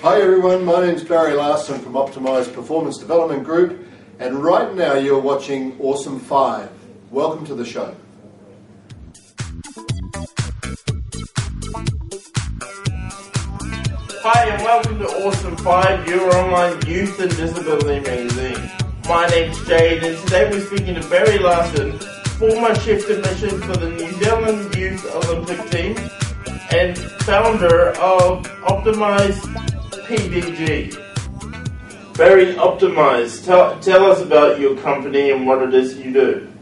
Hi everyone, my name's Barry Larsen from Optimised Performance Development Group, and right now you're watching Awesome 5. Welcome to the show. Hi and welcome to Awesome 5, your online youth and disability magazine. My name's Jade and today we're speaking to Barry Larsen, former chef de mission for the New Zealand Youth Olympic team and founder of Optimised PDG. Barry, Optimised, tell us about your company and what it is you do.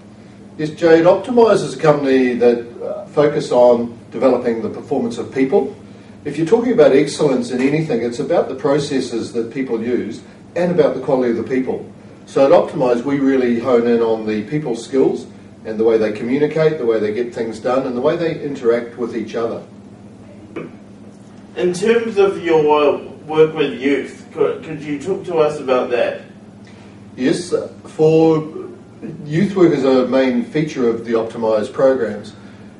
Yes, Jade, Optimised is a company that focus on developing the performance of people. If you're talking about excellence in anything, it's about the processes that people use and about the quality of the people. So at Optimised, we really hone in on the people skills and the way they communicate, the way they get things done, and the way they interact with each other. In terms of your work with youth, could you talk to us about that? Yes, for youth work is a main feature of the Optimised programs.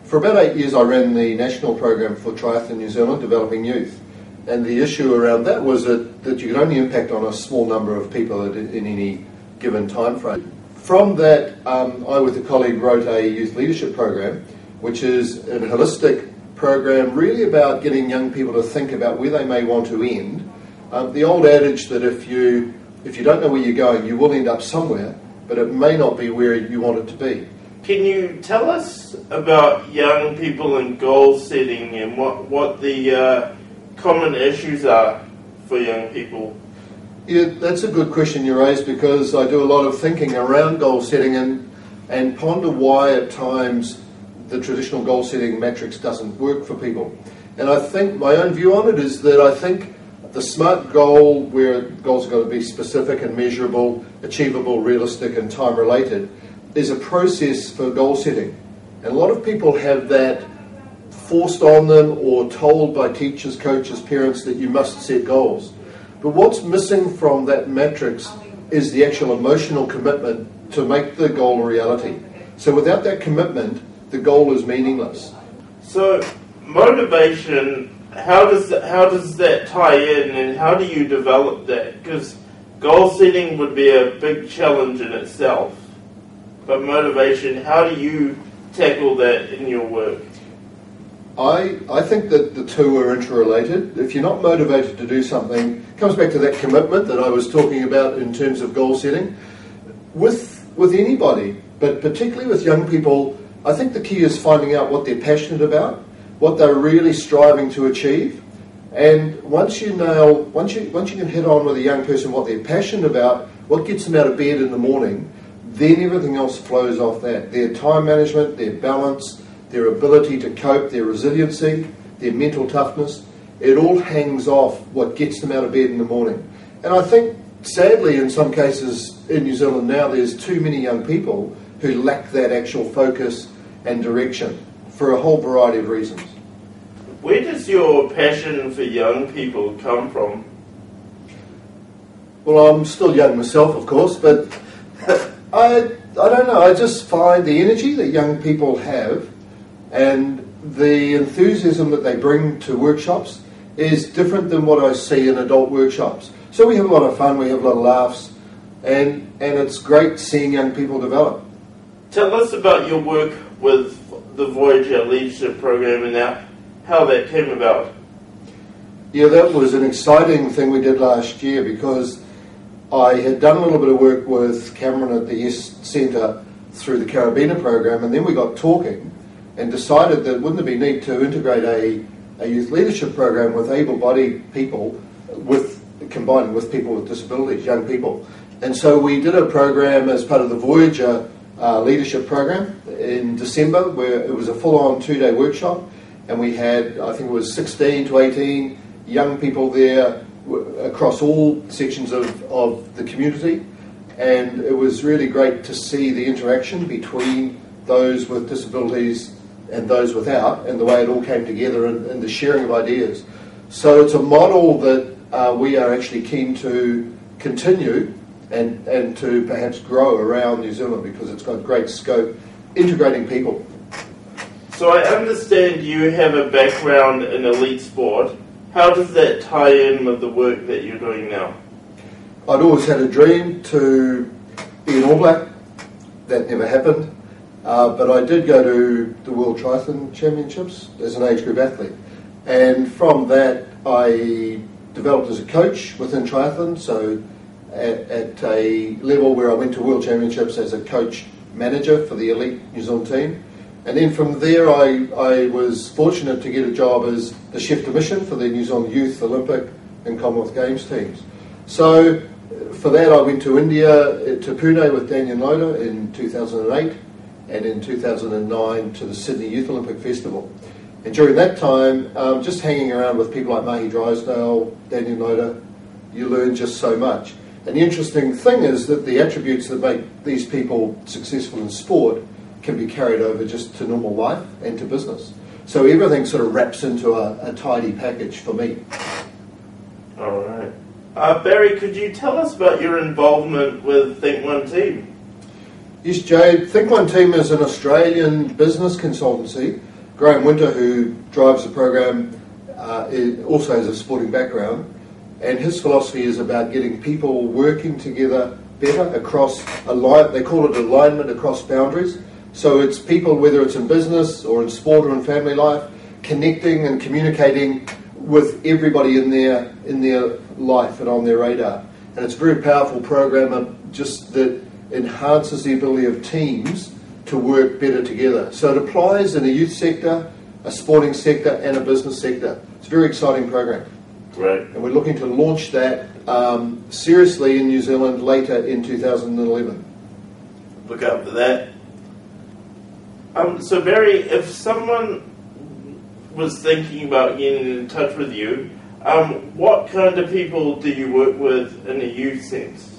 For about 8 years I ran the national program for Triathlon New Zealand, developing youth. And the issue around that was that you could only impact on a small number of people in any given time frame. From that, I with a colleague wrote a youth leadership program, which is a holistic program really about getting young people to think about where they may want to end. The old adage that if you don't know where you're going, you will end up somewhere, but it may not be where you want it to be. Can you tell us about young people and goal setting and what the common issues are for young people? Yeah, that's a good question you raised, because I do a lot of thinking around goal setting and ponder why at times the traditional goal setting matrix doesn't work for people. And I think my own view on it is that I think the SMART goal, where goals are going to be specific and measurable, achievable, realistic and time related, is a process for goal setting. And a lot of people have that forced on them or told by teachers, coaches, parents that you must set goals. But what's missing from that matrix is the actual emotional commitment to make the goal a reality. So without that commitment, the goal is meaningless. So motivation, how does that tie in, and how do you develop that? Because goal setting would be a big challenge in itself. But motivation, how do you tackle that in your work? I think that the two are interrelated. If you're not motivated to do something, it comes back to that commitment that I was talking about in terms of goal setting. With anybody, but particularly with young people, I think the key is finding out what they're passionate about, what they're really striving to achieve. And once you can hit on with a young person what they're passionate about, what gets them out of bed in the morning, then everything else flows off that. Their time management, their balance, their ability to cope, their resiliency, their mental toughness, it all hangs off what gets them out of bed in the morning. And I think, sadly, in some cases in New Zealand now, there's too many young people who lack that actual focus and direction for a whole variety of reasons. Where does your passion for young people come from? Well, I'm still young myself, of course, but I don't know. I just find the energy that young people have and the enthusiasm that they bring to workshops is different than what I see in adult workshops. So we have a lot of fun, we have a lot of laughs, and it's great seeing young people develop. Tell us about your work with the Voyager Leadership Program and how that came about. Yeah, that was an exciting thing we did last year, because I had done a little bit of work with Cameron at the Yes Centre through the Carabiner program, and then we got talking and decided that wouldn't it be neat to integrate a youth leadership program with able-bodied people, combining with people with disabilities, young people. And so we did a program as part of the Voyager leadership program in December, where it was a full-on 2-day workshop, and we had, I think it was 16 to 18 young people there across all sections of the community, and it was really great to see the interaction between those with disabilities and those without, and the way it all came together and the sharing of ideas. So it's a model that we are actually keen to continue and to perhaps grow around New Zealand, because it's got great scope integrating people. So I understand you have a background in elite sport. How does that tie in with the work that you're doing now? I'd always had a dream to be an All Black. That never happened. But I did go to the World Triathlon Championships as an age group athlete. And from that, I developed as a coach within triathlon. So at a level where I went to World Championships as a coach manager for the elite New Zealand team. And then from there, I was fortunate to get a job as the chef de mission for the New Zealand Youth, Olympic and Commonwealth Games teams. So for that, I went to India, to Pune with Daniel Loda in 2008, and in 2009 to the Sydney Youth Olympic Festival. And during that time, just hanging around with people like Mahi Drysdale, Daniel Loda, you learn just so much. And the interesting thing is that the attributes that make these people successful in sport can be carried over just to normal life and to business. So everything sort of wraps into a tidy package for me. All right. Barry, could you tell us about your involvement with Think One Team? Yes, Jade. Think One Team is an Australian business consultancy. Graham Winter, who drives the program, also has a sporting background, and his philosophy is about getting people working together better across they call it alignment across boundaries. So it's people, whether it's in business or in sport or in family life, connecting and communicating with everybody in their life and on their radar. And it's a very powerful program just that enhances the ability of teams to work better together. So it applies in a youth sector, a sporting sector and a business sector. It's a very exciting program. Right. And we're looking to launch that seriously in New Zealand later in 2011. Look out for that. So Barry, if someone was thinking about getting in touch with you, what kind of people do you work with in a youth sense?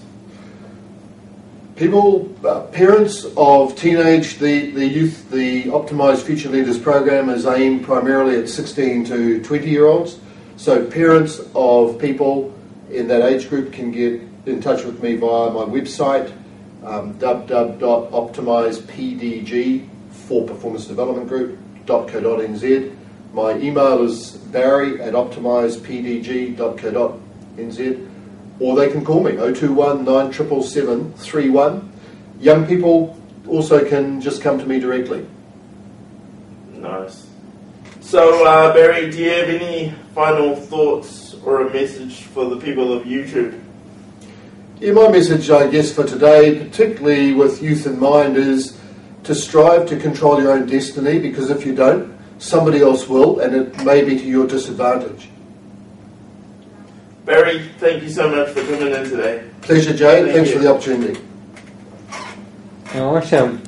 People, parents of teenage, the youth, the Optimised Future Leaders program is aimed primarily at 16 to 20-year-olds. So parents of people in that age group can get in touch with me via my website, www.optimizePDG4performancedevelopmentgroup.co.nz. My email is barry@optimizepdg.co.nz, or they can call me 021 977 31. Young people also can just come to me directly. Nice. So Barry, do you have any final thoughts or a message for the people of YouTube? Yeah, my message, I guess, for today, particularly with youth in mind, is to strive to control your own destiny, because if you don't, somebody else will, and it may be to your disadvantage. Barry, thank you so much for coming in today. Pleasure, Jade. Thanks for the opportunity. Awesome.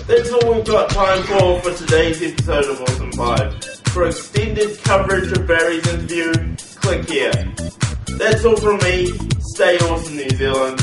That's all we've got time for today's episode of Awesome 5. For extended coverage of Barry's interview, click here. That's all from me. Stay awesome, New Zealand.